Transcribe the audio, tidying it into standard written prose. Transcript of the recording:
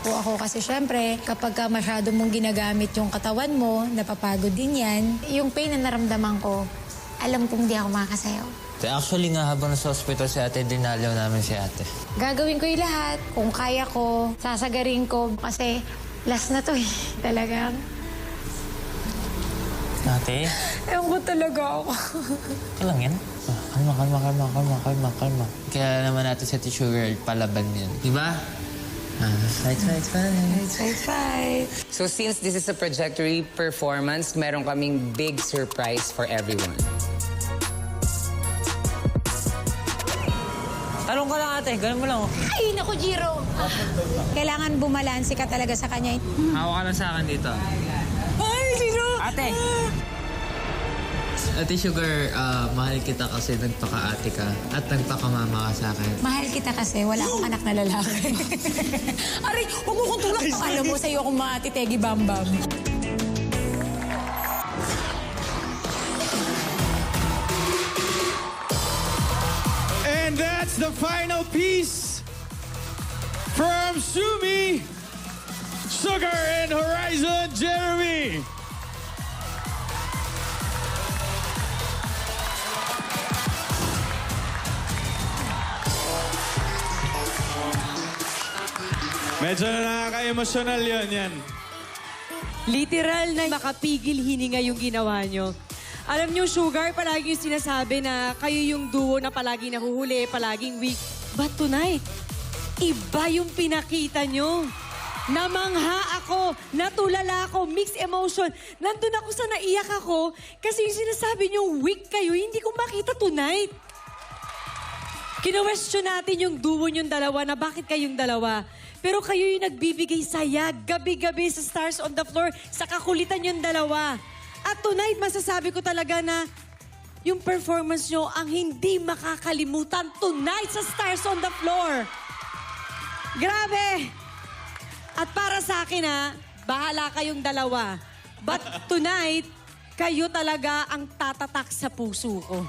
po ako kasi syempre kapag ka masyado mong ginagamit yung katawan mo, napapagod din yan. Yung pain na naramdaman ko, alam kong di ako makakasayaw. Actually nga, habang nasa hospital si ate, dinalaw namin si ate. Gagawin ko yung lahat. Kung kaya ko, sasagarin ko. Kasi last na to eh. Talagang. Ate? Ewan ko talaga ako. Lang yan? Kalma. Kaya naman natin sa tissue girl, palaban yan. Diba? Fight. Fight. So since this is a trajectory performance, meron kaming big surprise for everyone. Talong ka lang ate, ganun mo lang. Ay, naku, Jiro. Kailangan bumalansi ka talaga sa kanya. Hawak ka lang sa akin dito. Ay, Jiro! Ate! Ate Sugar, mahal kita kasi nagpaka-ate ka at nagpaka-mama ka sa akin. Mahal kita kasi wala akong anak na lalaki. Aray, huwag mo kong tulak. Alam mo, sa'yo akong matitegi bambam. And that's the final piece from Sumi, Sugar, and Horizon Jeremy. Medyo nakaka-emosyonal yan. Literal na makapigil hininga yung ginawa nyo. Alam nyo, Sugar, palagi yung sinasabi na kayo yung duo na palagi nahuhuli, palaging weak. But tonight, iba yung pinakita nyo. Namangha ako, natulala ako, mixed emotion. Nandun ako sa naiyak ako kasi yung sinasabi nyo weak kayo, hindi ko makita tonight. Kino-question natin yung duo nyong dalawa na bakit kayong dalawa. Pero kayo yung nagbibigay saya gabi-gabi sa Stars on the Floor sa kakulitan yung dalawa. At tonight, masasabi ko talaga na yung performance nyo ang hindi makakalimutan tonight sa Stars on the Floor. Grabe! At para sa akin bahala kayong dalawa. But tonight, kayo talaga ang tatatak sa puso ko.